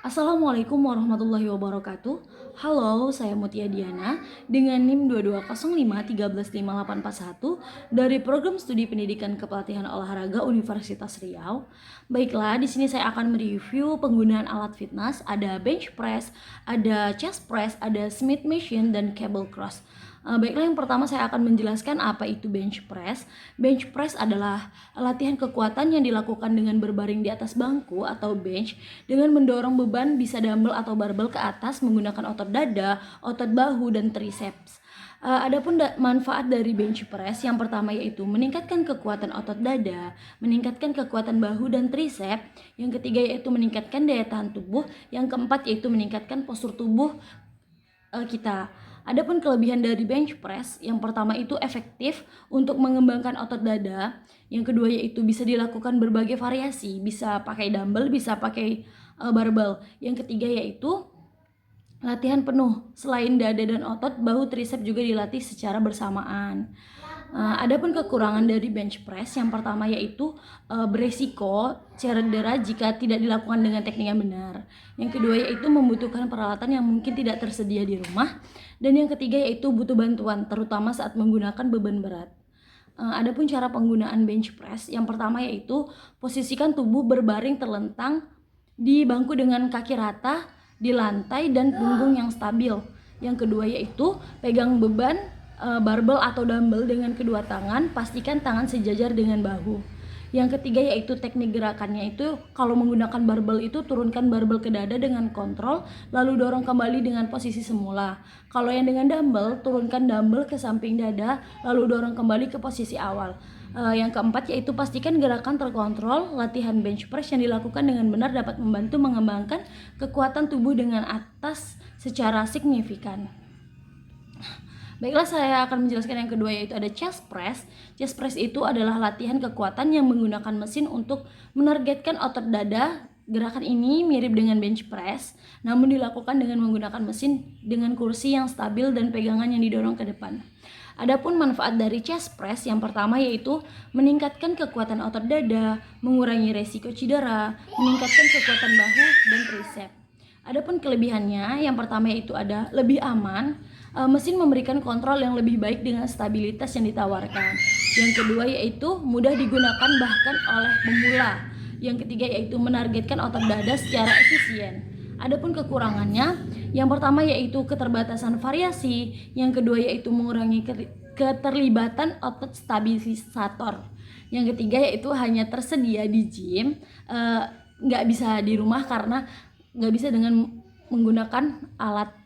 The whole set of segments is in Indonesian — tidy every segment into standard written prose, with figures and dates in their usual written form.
Assalamualaikum warahmatullahi wabarakatuh. Halo, saya Mutia Diana dengan NIM 2205135841 dari Program Studi Pendidikan Kepelatihan Olahraga Universitas Riau. Baiklah, di sini saya akan mereview penggunaan alat fitness, ada bench press, ada chest press, ada Smith machine dan cable cross. Baiklah, yang pertama saya akan menjelaskan apa itu bench press. Bench press adalah latihan kekuatan yang dilakukan dengan berbaring di atas bangku atau bench dengan mendorong beban bisa dumbbell atau barbel ke atas menggunakan otot dada, otot bahu, dan triceps. Adapun manfaat dari bench press yang pertama yaitu meningkatkan kekuatan otot dada, meningkatkan kekuatan bahu dan tricep, yang ketiga yaitu meningkatkan daya tahan tubuh, yang keempat yaitu meningkatkan postur tubuh kita. Adapun kelebihan dari bench press, yang pertama itu efektif untuk mengembangkan otot dada, yang kedua yaitu bisa dilakukan berbagai variasi, bisa pakai dumbbell, bisa pakai barbel. Yang ketiga yaitu latihan penuh, selain dada dan otot, bahu tricep juga dilatih secara bersamaan. Adapun kekurangan dari bench press, yang pertama yaitu beresiko cedera jika tidak dilakukan dengan teknik yang benar. Yang kedua yaitu membutuhkan peralatan yang mungkin tidak tersedia di rumah. Dan yang ketiga yaitu butuh bantuan, terutama saat menggunakan beban berat. Adapun cara penggunaan bench press, yang pertama yaitu posisikan tubuh berbaring terlentang di bangku dengan kaki rata di lantai dan punggung yang stabil. Yang kedua yaitu pegang beban barbel atau dumbbell dengan kedua tangan, pastikan tangan sejajar dengan bahu. Yang ketiga yaitu teknik gerakannya itu kalau menggunakan barbel itu turunkan barbel ke dada dengan kontrol, lalu dorong kembali dengan posisi semula. Kalau yang dengan dumbbell, turunkan dumbbell ke samping dada, lalu dorong kembali ke posisi awal. Yang keempat yaitu pastikan gerakan terkontrol. Latihan bench press yang dilakukan dengan benar dapat membantu mengembangkan kekuatan tubuh dengan atas secara signifikan. Baiklah, saya akan menjelaskan yang kedua yaitu ada chest press. Chest press itu adalah latihan kekuatan yang menggunakan mesin untuk menargetkan otot dada. Gerakan ini mirip dengan bench press, namun dilakukan dengan menggunakan mesin dengan kursi yang stabil dan pegangan yang didorong ke depan. Adapun manfaat dari chest press, yang pertama yaitu meningkatkan kekuatan otot dada, mengurangi resiko cedera, meningkatkan kekuatan bahu dan tricep. Adapun kelebihannya, yang pertama yaitu ada lebih aman. Mesin memberikan kontrol yang lebih baik dengan stabilitas yang ditawarkan. Yang kedua yaitu mudah digunakan bahkan oleh pemula. Yang ketiga yaitu menargetkan otot dada secara efisien. Adapun kekurangannya, yang pertama yaitu keterbatasan variasi, yang kedua yaitu mengurangi keterlibatan otot stabilisator. Yang ketiga yaitu hanya tersedia di gym, nggak bisa di rumah karena nggak bisa dengan menggunakan alat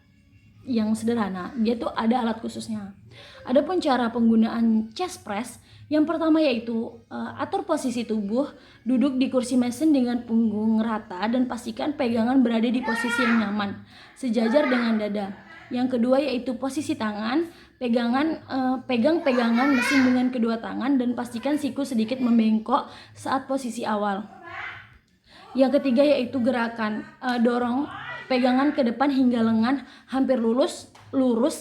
yang sederhana, dia tuh ada alat khususnya. Adapun cara penggunaan chest press, yang pertama yaitu atur posisi tubuh, duduk di kursi mesin dengan punggung rata dan pastikan pegangan berada di posisi yang nyaman, sejajar dengan dada. Yang kedua yaitu posisi tangan, pegang pegangan mesin dengan kedua tangan dan pastikan siku sedikit membengkok saat posisi awal. Yang ketiga yaitu gerakan dorong pegangan ke depan hingga lengan hampir lurus,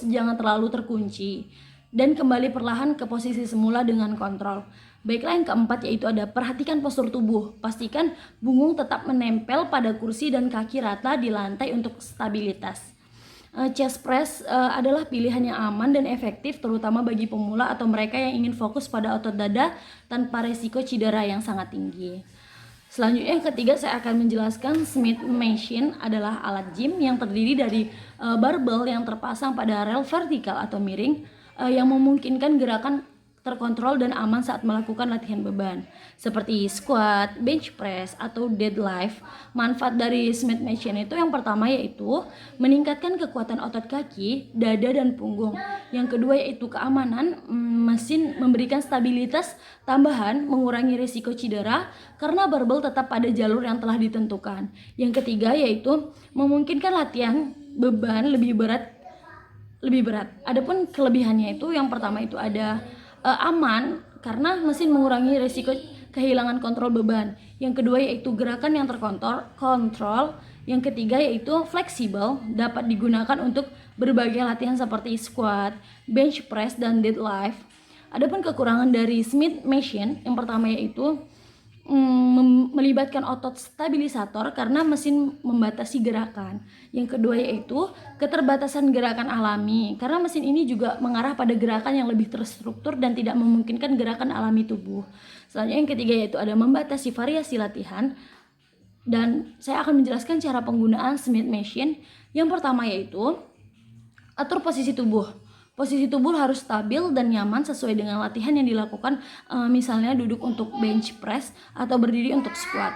jangan terlalu terkunci. Dan kembali perlahan ke posisi semula dengan kontrol. Baiklah, yang keempat yaitu ada perhatikan postur tubuh. Pastikan punggung tetap menempel pada kursi dan kaki rata di lantai untuk stabilitas. Chest press adalah pilihan yang aman dan efektif terutama bagi pemula atau mereka yang ingin fokus pada otot dada tanpa resiko cedera yang sangat tinggi. Selanjutnya yang ketiga saya akan menjelaskan Smith machine adalah alat gym yang terdiri dari barbel yang terpasang pada rel vertikal atau miring yang memungkinkan gerakan terkontrol dan aman saat melakukan latihan beban seperti squat, bench press, atau deadlift. Manfaat dari Smith machine itu yang pertama yaitu meningkatkan kekuatan otot kaki, dada, dan punggung. Yang kedua yaitu keamanan. Mesin memberikan stabilitas tambahan, mengurangi risiko cedera karena barbel tetap pada jalur yang telah ditentukan. Yang ketiga yaitu memungkinkan latihan beban lebih berat. Adapun kelebihannya itu yang pertama itu ada aman karena mesin mengurangi risiko kehilangan kontrol beban. Yang kedua yaitu gerakan yang terkontrol. Yang ketiga yaitu fleksibel, dapat digunakan untuk berbagai latihan seperti squat, bench press, dan deadlift. Adapun kekurangan dari Smith machine, yang pertama yaitu melibatkan otot stabilisator karena mesin membatasi gerakan. Yang kedua yaitu keterbatasan gerakan alami karena mesin ini juga mengarah pada gerakan yang lebih terstruktur dan tidak memungkinkan gerakan alami tubuh. Selanjutnya yang ketiga yaitu ada membatasi variasi latihan, dan saya akan menjelaskan cara penggunaan Smith Machine. Yang pertama yaitu atur posisi tubuh. Posisi tubuh harus stabil dan nyaman sesuai dengan latihan yang dilakukan, misalnya duduk untuk bench press atau berdiri untuk squat.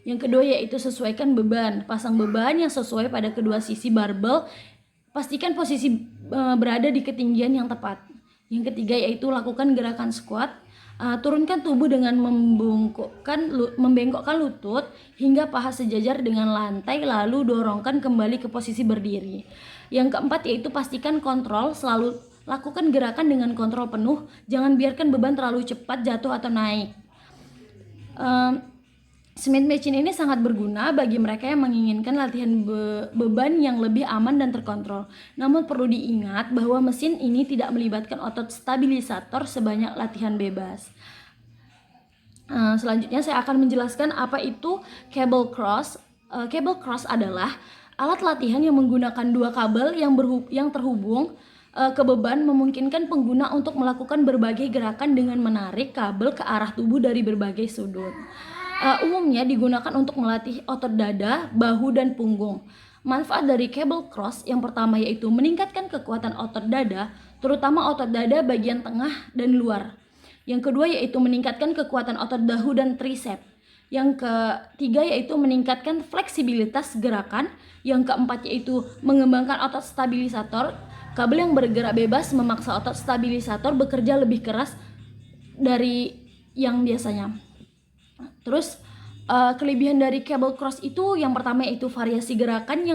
Yang kedua yaitu sesuaikan beban. Pasang beban yang sesuai pada kedua sisi barbel. Pastikan posisi berada di ketinggian yang tepat. Yang ketiga yaitu lakukan gerakan squat. Turunkan tubuh dengan membengkokkan lutut hingga paha sejajar dengan lantai, lalu dorongkan kembali ke posisi berdiri. Yang keempat yaitu pastikan kontrol, selalu lakukan gerakan dengan kontrol penuh, jangan biarkan beban terlalu cepat jatuh atau naik. Smith Machine ini sangat berguna bagi mereka yang menginginkan latihan beban yang lebih aman dan terkontrol. Namun perlu diingat bahwa mesin ini tidak melibatkan otot stabilisator sebanyak latihan bebas. Selanjutnya saya akan menjelaskan apa itu cable cross. Cable cross adalah alat latihan yang menggunakan dua kabel yang terhubung ke beban, memungkinkan pengguna untuk melakukan berbagai gerakan dengan menarik kabel ke arah tubuh dari berbagai sudut. Umumnya digunakan untuk melatih otot dada, bahu, dan punggung. Manfaat dari cable cross yang pertama yaitu meningkatkan kekuatan otot dada, terutama otot dada bagian tengah dan luar. Yang kedua yaitu meningkatkan kekuatan otot bahu dan tricep. Yang ketiga yaitu meningkatkan fleksibilitas gerakan. Yang keempat yaitu mengembangkan otot stabilisator. Kabel yang bergerak bebas memaksa otot stabilisator bekerja lebih keras dari yang biasanya. Terus kelebihan dari cable cross itu yang pertama yaitu variasi gerakan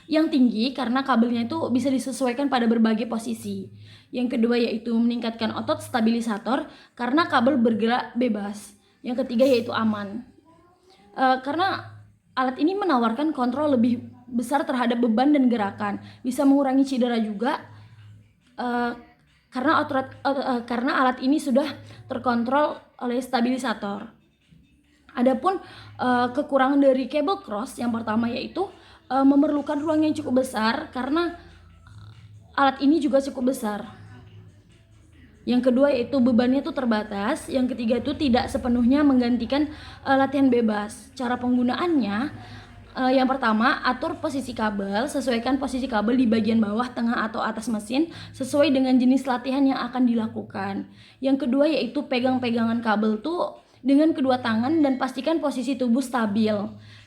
yang tinggi karena kabelnya itu bisa disesuaikan pada berbagai posisi. Yang kedua yaitu meningkatkan otot stabilisator karena kabel bergerak bebas. Yang ketiga yaitu aman. Karena alat ini menawarkan kontrol lebih besar terhadap beban dan gerakan, bisa mengurangi cedera juga karena alat ini sudah terkontrol oleh stabilisator. Adapun kekurangan dari cable cross yang pertama yaitu memerlukan ruang yang cukup besar karena alat ini juga cukup besar. Yang kedua yaitu bebannya itu terbatas. Yang ketiga itu tidak sepenuhnya menggantikan latihan bebas. Cara penggunaannya yang pertama, atur posisi kabel, sesuaikan posisi kabel di bagian bawah, tengah, atau atas mesin sesuai dengan jenis latihan yang akan dilakukan. Yang kedua yaitu pegang-pegangan kabel tuh dengan kedua tangan dan pastikan posisi tubuh stabil.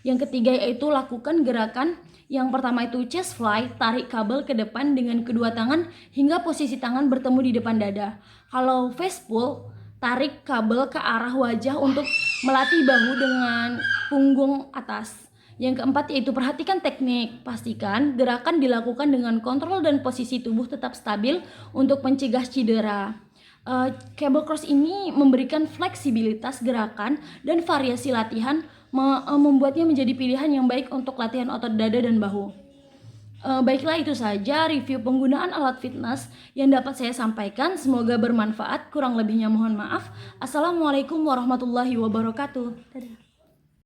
Yang ketiga yaitu lakukan gerakan yang pertama itu chest fly, tarik kabel ke depan dengan kedua tangan hingga posisi tangan bertemu di depan dada. Kalau face pull, tarik kabel ke arah wajah untuk melatih bahu dengan punggung atas. Yang keempat yaitu perhatikan teknik, pastikan gerakan dilakukan dengan kontrol dan posisi tubuh tetap stabil untuk mencegah cedera. Cable cross ini memberikan fleksibilitas gerakan dan variasi latihan, membuatnya menjadi pilihan yang baik untuk latihan otot dada dan bahu. Baiklah, itu saja review penggunaan alat fitness yang dapat saya sampaikan. Semoga bermanfaat, kurang lebihnya mohon maaf. Assalamualaikum warahmatullahi wabarakatuh. Dadah.